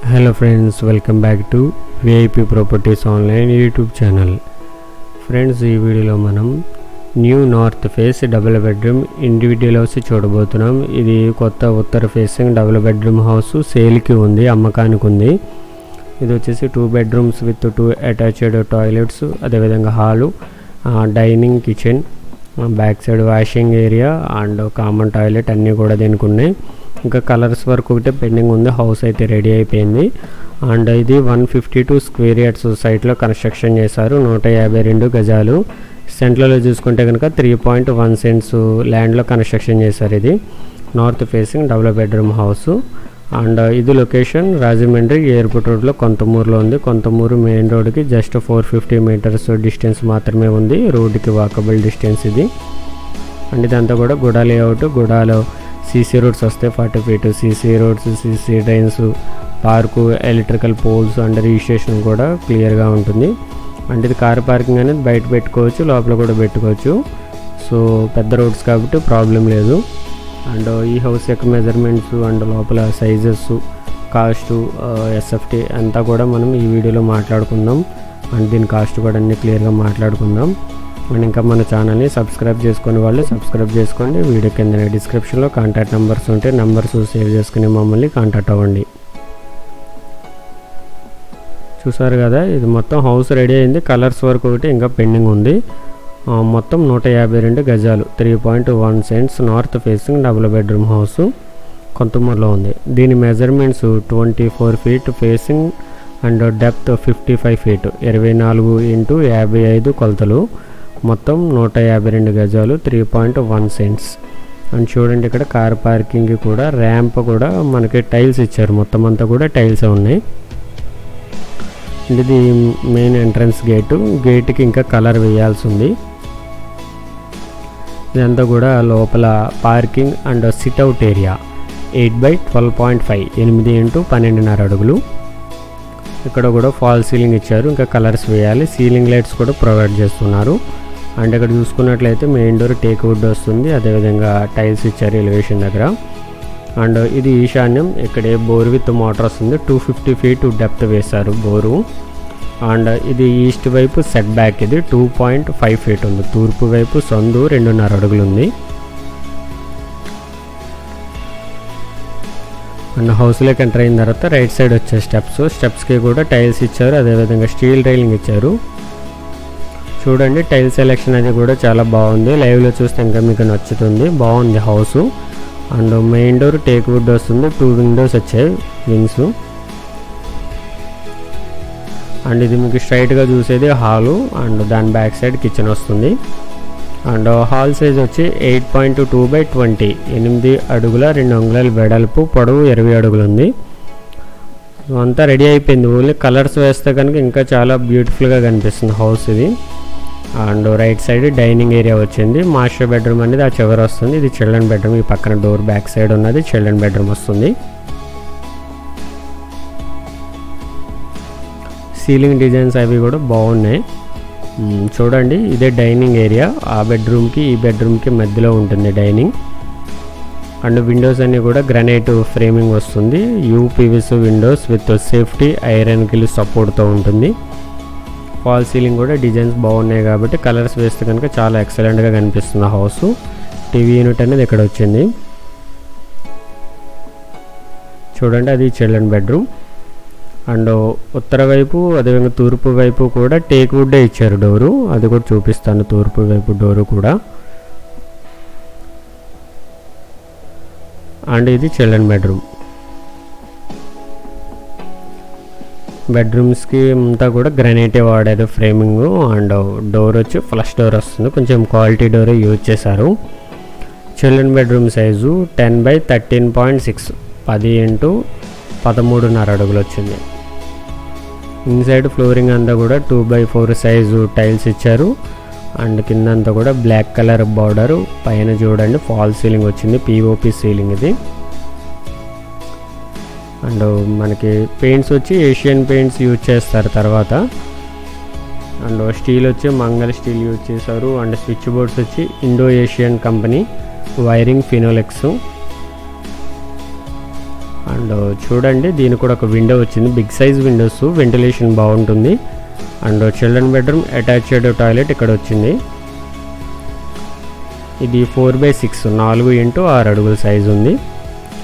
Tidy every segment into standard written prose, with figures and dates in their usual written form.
Hello friends, welcome back to VIP Properties Online YouTube channel. Friends ఈ వీడియోలో మనం new north face double bedroom individual house చూడబోతున్నాం. ఇది కొత్త ఉత్తర ఫేసింగ్ డబుల్ బెడ్రూమ్ హౌస్ సేల్కి ఉంది, అమ్మకానికి ఉంది. ఇది వచ్చేసి 2 బెడ్రూమ్స్ విత్ 2 అటాచ్డ్ టాయిలెట్స్, అదేవిధంగా hall, dining, kitchen, back side washing area and common toilet అన్నీ కూడా దీనికి ఉన్నాయి. ఇంకా కలర్స్ వర్క్ ఒకటే పెండింగ్ ఉంది. హౌస్ అయితే రెడీ అయిపోయింది. అండ్ ఇది 152 స్క్వేర్ యార్డ్స్ సైట్లో కన్స్ట్రక్షన్ చేశారు. 152 గజాలు. సెంట్రల్లో చూసుకుంటే కనుక 3.1 సెంట్స్ ల్యాండ్లో కన్స్ట్రక్షన్ చేశారు. ఇది north facing double bedroom house. And ఇది లొకేషన్ రాజమండ్రి ఎయిర్పోర్ట్ రోడ్లో కొంతమూరులో ఉంది. కొంతమూరు మెయిన్ రోడ్కి జస్ట్ 450 మీటర్స్ డిస్టెన్స్ మాత్రమే ఉంది. రోడ్డుకి వాకబుల్ డిస్టెన్స్ ఇది. అండ్ ఇదంతా కూడా గుడా లేఅవుట్. గుడాలో సీసీ రోడ్స్ వస్తాయి, 40 feet CC roads, CC drains, park, electrical poles and registration కూడా క్లియర్గా ఉంటుంది. అంటే ఇది కార్ పార్కింగ్ అనేది బయట పెట్టుకోవచ్చు, లోపల కూడా పెట్టుకోవచ్చు. సో పెద్ద రోడ్స్ కాబట్టి ప్రాబ్లం లేదు. అండ్ ఈ హౌస్ యొక్క మెజర్మెంట్స్ అండ్ లోపల సైజెస్, కాస్ట్, ఎస్ఎఫ్టీ అంతా కూడా మనం ఈ వీడియోలో మాట్లాడుకుందాం. అండ్ దీని కాస్ట్ కూడా అన్నీ క్లియర్గా మాట్లాడుకుందాం. అండ్ ఇంకా మన ఛానల్ని సబ్స్క్రైబ్ చేసుకునే వాళ్ళు సబ్స్క్రైబ్ చేసుకోండి. వీడియో కింద డిస్క్రిప్షన్లో కాంటాక్ట్ నెంబర్స్ ఉంటే నెంబర్స్ సేవ్ చేసుకుని మమ్మల్ని కాంటాక్ట్ అవ్వండి. చూసారు కదా, ఇది మొత్తం హౌస్ రెడీ అయింది. కలర్స్ వర్క్ ఒకటి ఇంకా పెండింగ్ ఉంది. మొత్తం 152 గజాలు, 3.1 cents north facing double bedroom house కొంతమూరులో ఉంది. దీని measurements 24 feet facing and depth 55 feet, 24 × 55 కొలతలు. మొత్తం 152 గజాలు, 3.1 సెంట్స్. అండ్ చూడండి, ఇక్కడ కార్ పార్కింగ్ కూడా, ర్యాంప్ కూడా మనకి టైల్స్ ఇచ్చారు. మొత్తం అంతా కూడా టైల్స్ ఉన్నాయి. ఇది మెయిన్ ఎంట్రన్స్ గేటు. గేట్కి ఇంకా కలర్ వేయాల్సి ఉంది. ఇదంతా కూడా లోపల పార్కింగ్ అండ్ సిట్అవుట్ ఏరియా. 8/12.5, 8 × 12.5 అడుగులు. ఇక్కడ కూడా ఫాల్ సీలింగ్ ఇచ్చారు, ఇంకా కలర్స్ వేయాలి. సీలింగ్ లైట్స్ కూడా ప్రొవైడ్ చేస్తున్నారు. అండ్ ఇక్కడ చూసుకున్నట్లయితే మెయిన్ డోర్ టేక్ వుడ్ వస్తుంది, అదేవిధంగా టైల్స్ ఇచ్చారు ఎలివేషన్ దగ్గర. అండ్ ఇది ఈశాన్యం. ఇక్కడే బోర్ విత్ మోటార్ వస్తుంది. 250 ఫీట్ డెప్త్ వేశారు బోరు. అండ్ ఇది ఈస్ట్ వైపు సెట్ బ్యాక్. ఇది 2.5 ఫీట్ ఉంది. తూర్పు వైపు సందు 2.5 అడుగులు ఉంది. అండ్ హౌస్లోకి ఎంటర్ అయిన తర్వాత రైట్ సైడ్ వచ్చే స్టెప్స్కి కూడా టైల్స్ ఇచ్చారు, అదేవిధంగా స్టీల్ రైలింగ్ ఇచ్చారు. చూడండి, టైల్ సెలెక్షన్ అది కూడా చాలా బాగుంది. లైవ్లో చూస్తే ఇంకా మీకు నచ్చుతుంది. బాగుంది house. And main door teak wood వస్తుంది. 2 విండోస్ వచ్చాయి, వింగ్స్. అండ్ ఇది మీకు స్ట్రైట్గా చూసేది హాలు. అండ్ దాని బ్యాక్ సైడ్ కిచెన్ వస్తుంది. అండ్ హాల్ సైజ్ వచ్చి 8.2/20, 8 అడుగుల 2 అంగుళాల వెడల్పు, పొడవు 20 అడుగులు ఉంది. అంతా రెడీ అయిపోయింది. ఓన్లీ కలర్స్ వేస్తే కనుక ఇంకా చాలా బ్యూటిఫుల్గా కనిపిస్తుంది హౌస్ ఇది. And right side dining area వచ్చింది. మాస్టర్ బెడ్రూమ్ అనేది ఆ చివరి వస్తుంది. ఇది చిల్డ్రన్ బెడ్రూమ్. ఈ పక్కన డోర్ బ్యాక్ సైడ్ ఉన్నది చిల్డ్రన్ బెడ్రూమ్ వస్తుంది. సీలింగ్ డిజైన్స్ అవి కూడా బాగున్నాయి. చూడండి, ఇదే డైనింగ్ ఏరియా. ఆ బెడ్రూమ్కి ఈ బెడ్రూమ్కి మధ్యలో ఉంటుంది డైనింగ్. అండ్ విండోస్ అన్నీ కూడా గ్రానైట్ ఫ్రేమింగ్ వస్తుంది. UPVC Windows with safety iron kill సపోర్ట్తో ఉంటుంది. ఫాల్ సీలింగ్ కూడా డిజైన్స్ బాగున్నాయి కాబట్టి కలర్స్ వేస్తే కనుక చాలా ఎక్సలెంట్గా కనిపిస్తుంది హౌస్. టీవీ యూనిట్ అనేది ఇక్కడ వచ్చింది. చూడండి, అది చిల్డ్రన్ బెడ్రూమ్. అండ్ ఉత్తర వైపు అదేవిధంగా తూర్పు వైపు కూడా టేక్ వుడ్డే ఇచ్చారు డోరు. అది కూడా చూపిస్తాను. తూర్పు వైపు డోరు కూడా. అండ్ ఇది చిల్డ్రన్ బెడ్రూమ్. బెడ్రూమ్స్కి అంతా కూడా గ్రానైటే వాడారు ఫ్రేమింగ్. అండ్ డోర్ వచ్చి ఫ్లష్ డోర్ వస్తుంది. కొంచెం క్వాలిటీ డోరే యూజ్ చేశారు. చిల్డ్రన్ బెడ్రూమ్ సైజు 10/13.6, 10 × 13.5 అడుగులు వచ్చింది. ఇన్సైడ్ ఫ్లోరింగ్ అంతా కూడా 2/4 సైజు టైల్స్ ఇచ్చారు. అండ్ కింద అంతా కూడా బ్లాక్ కలర్ బార్డరు. పైన చూడండి ఫాల్ సీలింగ్ వచ్చింది, పిఓపి సీలింగ్ ఇది. అండ్ మనకి పెయింట్స్ వచ్చి ఏషియన్ పెయింట్స్ యూజ్ చేస్తారు తర్వాత. అండ్ స్టీల్ వచ్చి మంగళ స్టీల్ యూజ్ చేశారు. అండ్ స్విచ్ బోర్డ్స్ వచ్చి Indo Asian company wiring Finolex. And చూడండి దీనికి కూడా ఒక విండో వచ్చింది, బిగ్ సైజ్ విండోస్, వెంటిలేషన్ బాగుంటుంది. And children bedroom, attached toilet ఇక్కడ వచ్చింది. ఇది 4x6 4x6 అడుగుల సైజు ఉంది.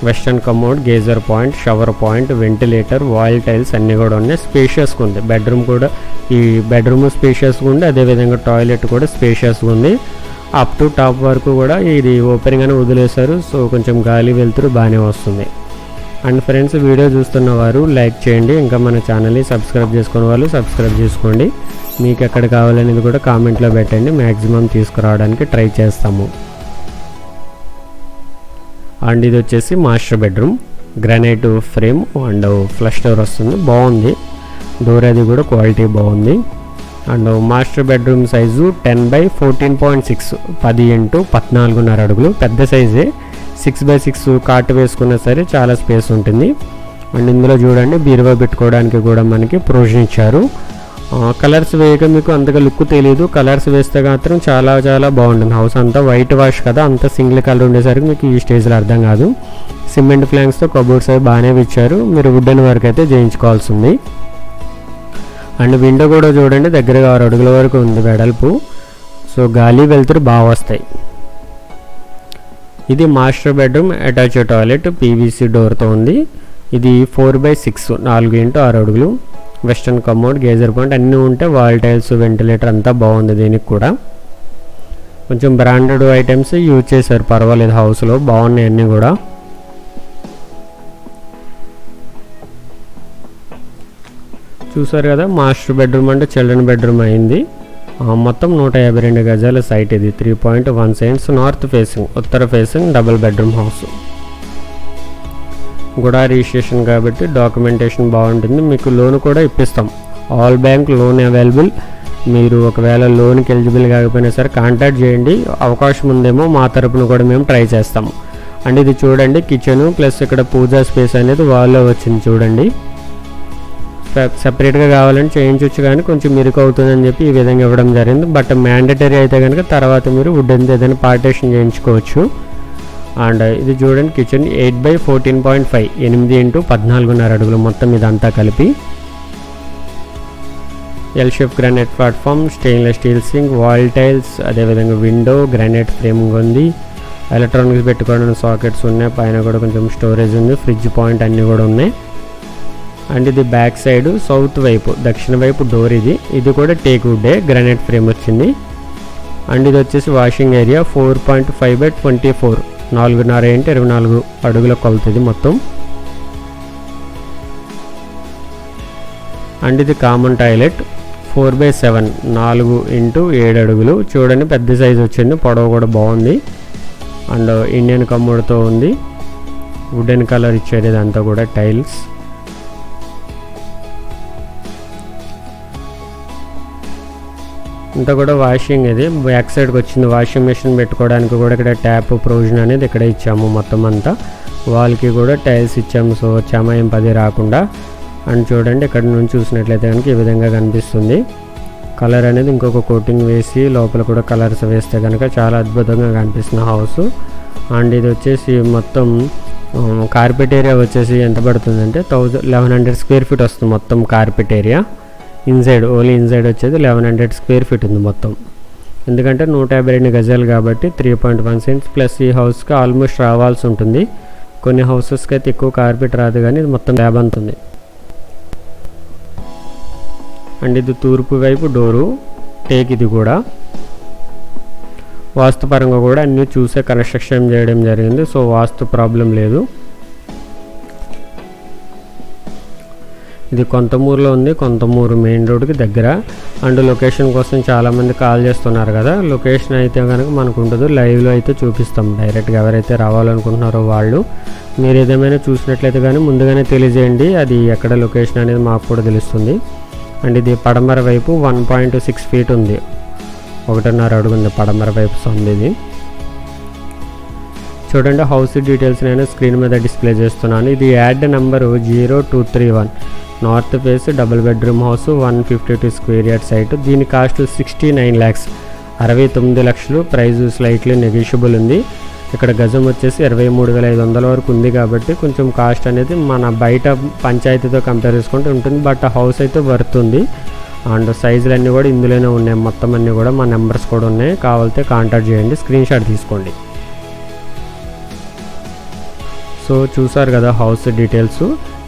Western commode, geyser point, shower point, ventilator, wall tiles అన్నీ కూడా ఉన్నాయి. స్పేషియస్గా ఉంది బెడ్రూమ్ కూడా, ఈ బెడ్రూమ్ స్పేషియస్గా ఉంది, అదేవిధంగా టాయిలెట్ కూడా స్పేషియస్గా ఉంది. అప్ టు టాప్ వరకు కూడా ఇది ఓపెన్గానే వదిలేశారు, సో కొంచెం గాలి వెళ్తురు బాగానే వస్తుంది. అండ్ ఫ్రెండ్స్, వీడియో చూస్తున్న వారు లైక్ చేయండి, ఇంకా మన ఛానల్ని సబ్స్క్రైబ్ చేసుకునే వాళ్ళు సబ్స్క్రైబ్ చేసుకోండి. మీకు ఎక్కడ కావాలనేది కూడా కామెంట్లో పెట్టండి, మ్యాక్సిమం తీసుకురావడానికి ట్రై చేస్తాము. అండ్ ఇది వచ్చేసి master bedroom, granite frame and flush door వస్తుంది, బాగుంది. డోర్ అది కూడా క్వాలిటీ బాగుంది. And master bedroom size 10x14.6 10x14.5 అడుగులు, పెద్ద సైజే. 6x6 కాట్ వేసుకున్నా సరే చాలా స్పేస్ ఉంటుంది. అండ్ ఇందులో చూడండి బీరువా పెట్టుకోవడానికి కూడా మనకి ప్రొవిజన్ ఇచ్చారు. కలర్స్ వేయక మీకు అంతగా లుక్ తెలియదు, కలర్స్ వేస్తే మాత్రం చాలా చాలా బాగుంటుంది. హౌస్ అంతా వైట్ వాష్ కదా, అంతా సింగిల్ కలర్ ఉండేసరికి మీకు ఈ స్టేజ్లో అర్థం కాదు. సిమెంట్ ఫ్లాంక్స్తో కబోర్డ్స్ అవి బాగానే ఇచ్చారు, మీరు వుడెన్ వర్క్ అయితే చేయించుకోవాల్సి ఉంది. అండ్ విండో కూడా చూడండి దగ్గరగా 6 అడుగుల వరకు ఉంది వెడల్పు, సో గాలి వెళ్తురు బాగా వస్తాయి. ఇది master bedroom, attached toilet, PVC డోర్తో ఉంది. ఇది 4x6 4x6 అడుగులు. వెస్టర్న్ కమోడ్, గేజర్ పాయింట్ అన్నీ ఉంటే, వాల్ టైల్స్, వెంటిలేటర్ అంతా బాగుంది. దీనికి కూడా కొంచెం బ్రాండెడ్ ఐటమ్స్ యూజ్ చేశారు, పర్వాలేదు, హౌస్లో బాగున్నాయి అన్నీ కూడా. చూసారు కదా, మాస్టర్ బెడ్రూమ్ అంటే చిల్డ్రన్ బెడ్రూమ్ అయింది. మొత్తం 152 గజాల సైట్ ఇది. 3.1 సెంట్స్, నార్త్ ఫేసింగ్, ఉత్తర ఫేసింగ్, డబుల్ బెడ్రూమ్ హౌస్ కూడా. రిజిస్ట్రేషన్ కాబట్టి డాక్యుమెంటేషన్ బాగుంటుంది. మీకు లోన్ కూడా ఇప్పిస్తాం, ఆల్ బ్యాంక్ లోన్ అవైలబుల్. మీరు ఒకవేళ లోన్కి ఎలిజిబుల్ కాకపోయినా సరే కాంటాక్ట్ చేయండి, అవకాశం ఉందేమో మా తరపున కూడా మేము ట్రై చేస్తాము. అండ్ ఇది చూడండి కిచెన్ ప్లస్ ఇక్కడ పూజా స్పేస్ అనేది వాల్లో వచ్చింది చూడండి. సపరేట్గా కావాలని చేయించవచ్చు, కానీ కొంచెం ఇరుకు అవుతుందని చెప్పి ఈ విధంగా ఇవ్వడం జరిగింది. బట్ మ్యాండటరీ అయితే కనుక తర్వాత మీరు వుడ్ ఏదైనా పార్టీషన్ చేయించుకోవచ్చు. అండ్ ఇది చూడండి కిచెన్ 8x14.5 8x14.5 అడుగులు మొత్తం ఇదంతా కలిపి. L shape granite platform, stainless steel sync, wall tiles, అదేవిధంగా విండో, గ్రానైట్ ఫ్రేమింగ్ ఉంది. ఎలక్ట్రానిక్స్ పెట్టుకోవడానికి సాకెట్స్ ఉన్నాయి, పైన కూడా కొంచెం స్టోరేజ్ ఉంది, ఫ్రిడ్జ్ పాయింట్ అన్నీ కూడా ఉన్నాయి. అండ్ ఇది బ్యాక్ సైడ్ సౌత్ వైపు, దక్షిణ వైపు డోర్ ఇది. ఇది కూడా టేక్ వుడ్డే, గ్రానైట్ ఫ్రేమ్ వచ్చింది. అండ్ ఇది వచ్చేసి వాషింగ్ ఏరియా 4.5x24 4.5 x 24 అడుగుల కొలుతుంది మొత్తం. అండ్ ఇది కామన్ టాయిలెట్ 4x7 4x7 అడుగులు. చూడండి పెద్ద సైజు వచ్చింది, పొడవు కూడా బాగుంది. అండ్ ఇండియన్ కమోడ్తో ఉంది, వుడెన్ కలర్ ఇచ్చారు ఇదంతా కూడా టైల్స్. ఇంత కూడా వాషింగ్ ఇది బ్యాక్ సైడ్కి వచ్చింది. వాషింగ్ మెషిన్ పెట్టుకోవడానికి కూడా ఇక్కడ ట్యాప్ ప్రొవిజన్ అనేది ఇక్కడ ఇచ్చాము మొత్తం అంతా. వాల్కి కూడా టైల్స్ ఇచ్చాము, సో చమాయం పది రాకుండా. అండ్ చూడండి ఇక్కడ నుంచి చూసినట్లయితే కనుక ఈ విధంగా కనిపిస్తుంది. కలర్ అనేది ఇంకొక కోటింగ్ వేసి లోపల కూడా కలర్స్ వేస్తే కనుక చాలా అద్భుతంగా కనిపిస్తుంది హౌస్. అండ్ ఇది వచ్చేసి మొత్తం కార్పెట్ ఏరియా వచ్చేసి ఎంత పడుతుందంటే 1100 స్క్వేర్ ఫీట్ వస్తుంది మొత్తం carpet area. Inside only inside వచ్చేది 1100 స్క్వేర్ ఫీట్ ఉంది మొత్తం. ఎందుకంటే 152 గజాలు కాబట్టి 3.1 సెంట్స్ ప్లస్ ఈ హౌస్కి ఆల్మోస్ట్ రావాల్సి ఉంటుంది. కొన్ని హౌసెస్కి అయితే ఎక్కువ కార్పెట్ రాదు, కానీ ఇది మొత్తం ల్యాబ్ అంతుంది. అండ్ ఇది తూర్పు వైపు డోరు, టేక్ ఇది కూడా. వాస్తుపరంగా కూడా అన్నీ చూసే కన్స్ట్రక్షన్ చేయడం జరిగింది, సో వాస్తు ప్రాబ్లం లేదు. ఇది కొంతమూరులో ఉంది, కొంతమూరు మెయిన్ రోడ్కి దగ్గర. అండ్ లొకేషన్ కోసం చాలామంది కాల్ చేస్తున్నారు కదా, లొకేషన్ అయితే కనుక మనకు ఉండదు, లైవ్లో అయితే చూపిస్తాం డైరెక్ట్గా. ఎవరైతే రావాలనుకుంటున్నారో వాళ్ళు మీరు ఏదేమైనా చూసినట్లయితే కానీ ముందుగానే తెలియజేయండి, అది ఎక్కడ లొకేషన్ అనేది మాకు కూడా తెలుస్తుంది. అండ్ ఇది పడమర వైపు 1.6 ఫీట్ ఉంది, 1.5 అడుగు ఉంది పడమర వైపు సొంది. ఇది చూడండి హౌస్ డీటెయిల్స్ నేను స్క్రీన్ మీద డిస్ప్లే చేస్తున్నాను. ఇది ad number 0231, north face double bedroom house, 152 square yard site. దీని కాస్ట్ 69 lakhs 69 లక్షలు. ప్రైస్ స్లైట్లీ నెగోషియబుల్ ఉంది. ఇక్కడ గజం వచ్చేసి 23,500 వరకు ఉంది కాబట్టి కొంచెం కాస్ట్ అనేది మన బయట పంచాయతీతో కంపేర్ చేసుకుంటే ఉంటుంది. బట్ ఆ హౌస్ అయితే వర్త్ ఉంది. అండ్ సైజులు అన్నీ కూడా ఇందులోనే ఉన్నాయి. మొత్తం అన్నీ కూడా మా నెంబర్స్ కూడా ఉన్నాయి. కావాలితే కాంటాక్ట్ చేయండి, స్క్రీన్ షాట్ తీసుకోండి. సో చూసారు కదా హౌస్ డీటెయిల్స్.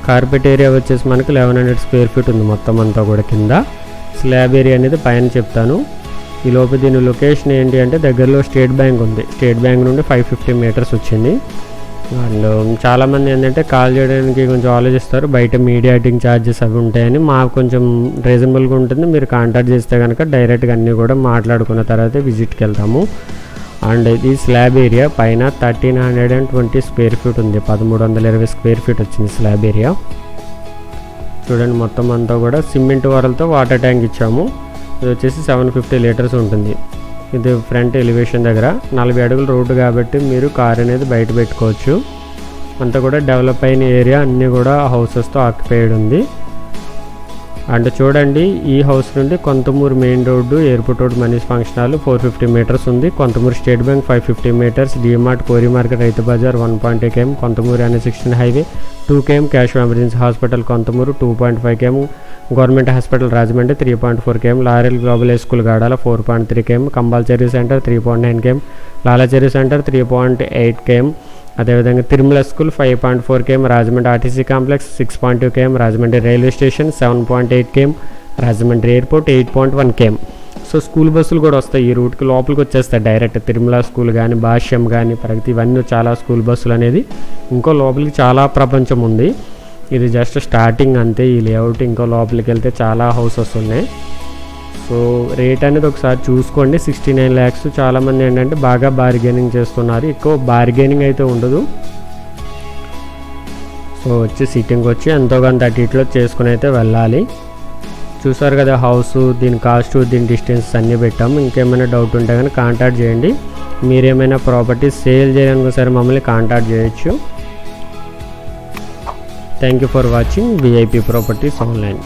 కార్పెట్ ఏరియా వచ్చేసి మనకు 1100 స్క్వేర్ ఫీట్ ఉంది మొత్తం అంతా కూడా. కింద స్లాబ్ ఏరియా అనేది పైన చెప్తాను. ఈ లోపు దీని లొకేషన్ ఏంటి అంటే దగ్గరలో స్టేట్ బ్యాంక్ ఉంది. స్టేట్ బ్యాంక్ నుండి 550 మీటర్స్ వచ్చింది. అండ్ చాలామంది ఏంటంటే కాల్ చేయడానికి కొంచెం ఆలోచిస్తారు, బయట మీడియాటింగ్ ఛార్జెస్ అవి ఉంటాయని. మాకు కొంచెం రీజనబుల్గా ఉంటుంది. మీరు కాంటాక్ట్ చేస్తే కనుక డైరెక్ట్గా అన్నీ కూడా మాట్లాడుకున్న తర్వాత విజిట్కి వెళ్తాము. అండ్ ఇది స్లాబ్ ఏరియా పైన 1320 స్క్వేర్ ఫీట్ ఉంది. 1320 స్క్వేర్ ఫీట్ వచ్చింది స్లాబ్ ఏరియా. చూడండి మొత్తం అంతా కూడా సిమెంట్ వారలతో వాటర్ ట్యాంక్ ఇచ్చాము. ఇది వచ్చేసి 750 లీటర్స్ ఉంటుంది. ఇది ఫ్రంట్ ఎలివేషన్ దగ్గర 40 అడుగుల రోడ్డు కాబట్టి మీరు కార్ అనేది బయట పెట్టుకోవచ్చు. అంతా కూడా డెవలప్ అయిన ఏరియా, అన్నీ కూడా హౌసెస్తో ఆక్యుపైడ్ ఉంది. అండ్ చూడండి ఈ హౌస్ నుండి Kontamuru main road, airport road, Manish function hall 450 metres ఉంది. Kontamuru state bank 550 metres, DMart, Kori market, రైతు బజార్ 1.8 km, Kontamuru NH16 highway 2 km, cash emergency hospital Kontamuru 2.5 km, government hospital Rajahmundry 3.4 km, laurel global school Gadala 4.3 km, Kambalacheruvu centre 3.9 km, Lalacheruvu centre 3.8 km, అదేవిధంగా Tirumala school 5.4 km, Rajahmundry RTC complex 6.2 km, Rajahmundry railway station 7.8 km, Rajahmundry airport 8.1 km. So school బస్సులు కూడా వస్తాయి ఈ రూట్కి, లోపలికి వచ్చేస్తాయి direct. Tirumala school కానీ, భాష్యం కానీ, ప్రగతి, ఇవన్నీ చాలా స్కూల్ బస్సులు అనేది. ఇంకో లోపలికి చాలా ప్రపంచం ఉంది. ఇది జస్ట్ స్టార్టింగ్ అంతే ఈ లేఅవుట్. ఇంకో లోపలికి వెళ్తే చాలా హౌసెస్ ఉన్నాయి. సో రేట్ అనేది ఒకసారి చూసుకోండి. 69 lakhs. చాలామంది ఏంటంటే బాగా బార్గెనింగ్ చేస్తున్నారు. ఎక్కువ బార్గెనింగ్ అయితే ఉండదు. సో వచ్చి సిట్టింగ్ వచ్చి ఎంతో కొంత అటీట్లో చేసుకుని అయితే వెళ్ళాలి. చూసారు కదా హౌస్, దీని కాస్ట్, దీని డిస్టెన్స్ అన్నీ పెట్టాము. ఇంకేమైనా డౌట్ ఉంటే కానీ కాంటాక్ట్ చేయండి. మీరేమైనా ప్రాపర్టీ సేల్ చేయడానికి సరే మమ్మల్ని కాంటాక్ట్ చేయొచ్చు. Thank you for watching VIP Properties Online.